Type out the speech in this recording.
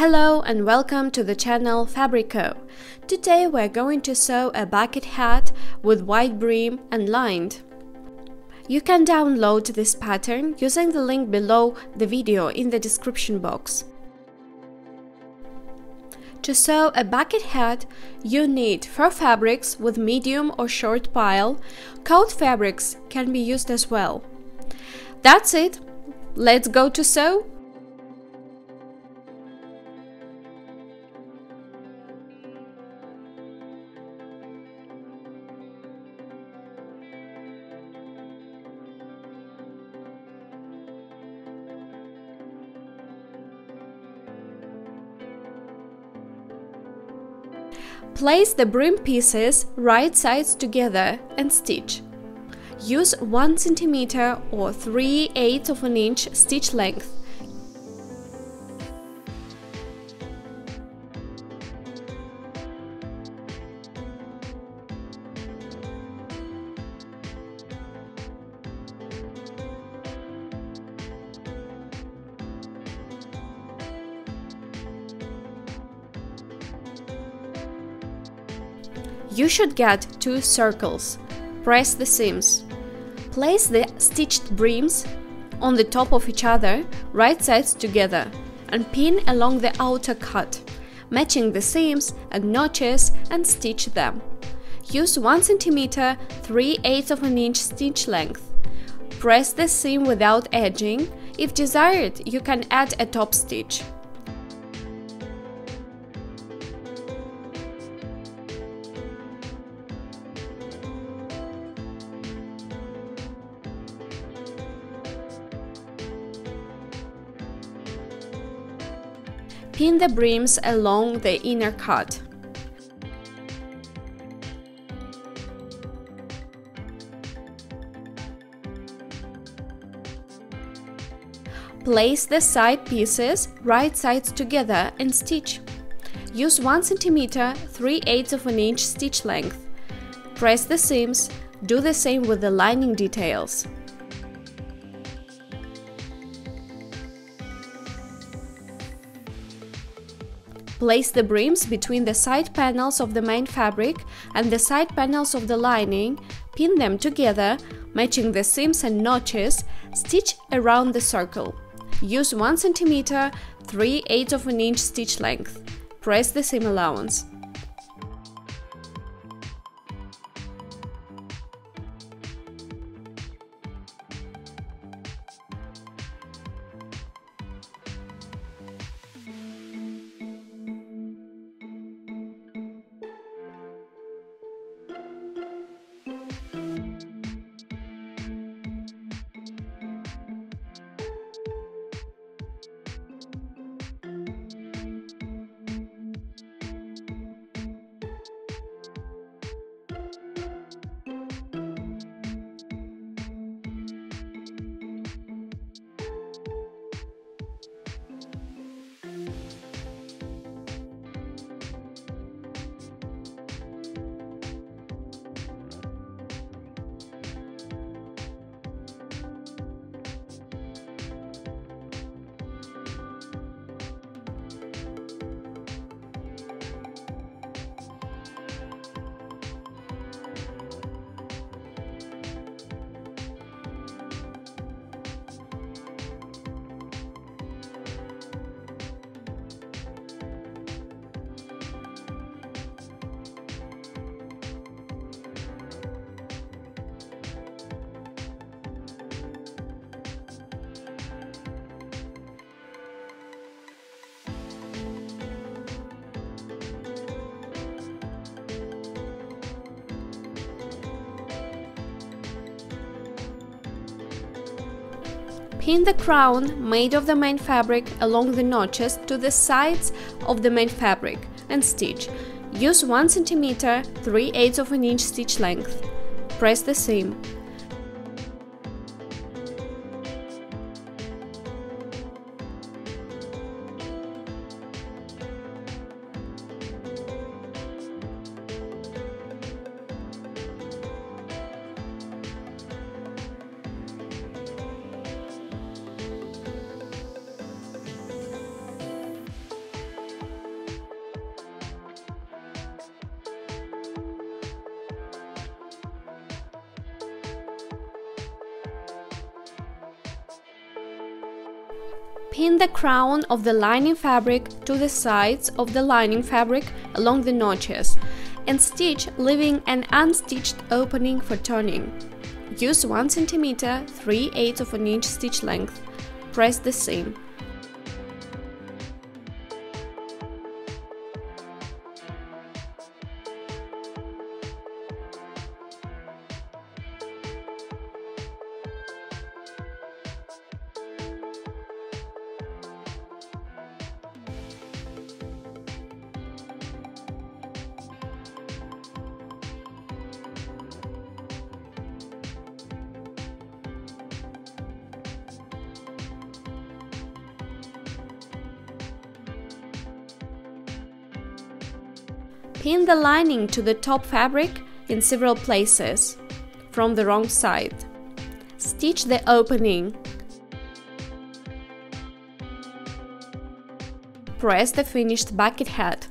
Hello and welcome to the channel Fabrico. Today we're going to sew a bucket hat with wide brim and lined. You can download this pattern using the link below the video in the description box. To sew a bucket hat, you need fur fabrics with medium or short pile. Coat fabrics can be used as well. That's it. Let's go to sew. Place the brim pieces right sides together and stitch. Use 1 cm or 3/8 of an inch stitch length. You should get 2 circles. Press the seams. Place the stitched brims on the top of each other, right sides together, and pin along the outer cut, matching the seams and notches, and stitch them. Use 1 cm 3/8 of an inch stitch length. Press the seam without edging. If desired, you can add a top stitch. Pin the brims along the inner cut. Place the side pieces right sides together and stitch. Use 1 cm 3/8 of an inch stitch length. Press the seams. Do the same with the lining details. Place the brims between the side panels of the main fabric and the side panels of the lining, pin them together, matching the seams and notches, stitch around the circle. Use 1 cm 3/8 of an inch stitch length. Press the seam allowance. Pin the crown made of the main fabric along the notches to the sides of the main fabric and stitch. Use 1 cm 3/8 of an inch stitch length. Press the seam. Pin the crown of the lining fabric to the sides of the lining fabric along the notches and stitch, leaving an unstitched opening for turning. Use 1 cm 3/8 of an inch stitch length. Press the seam. Pin the lining to the top fabric in several places from the wrong side. Stitch the opening. Press the finished bucket hat.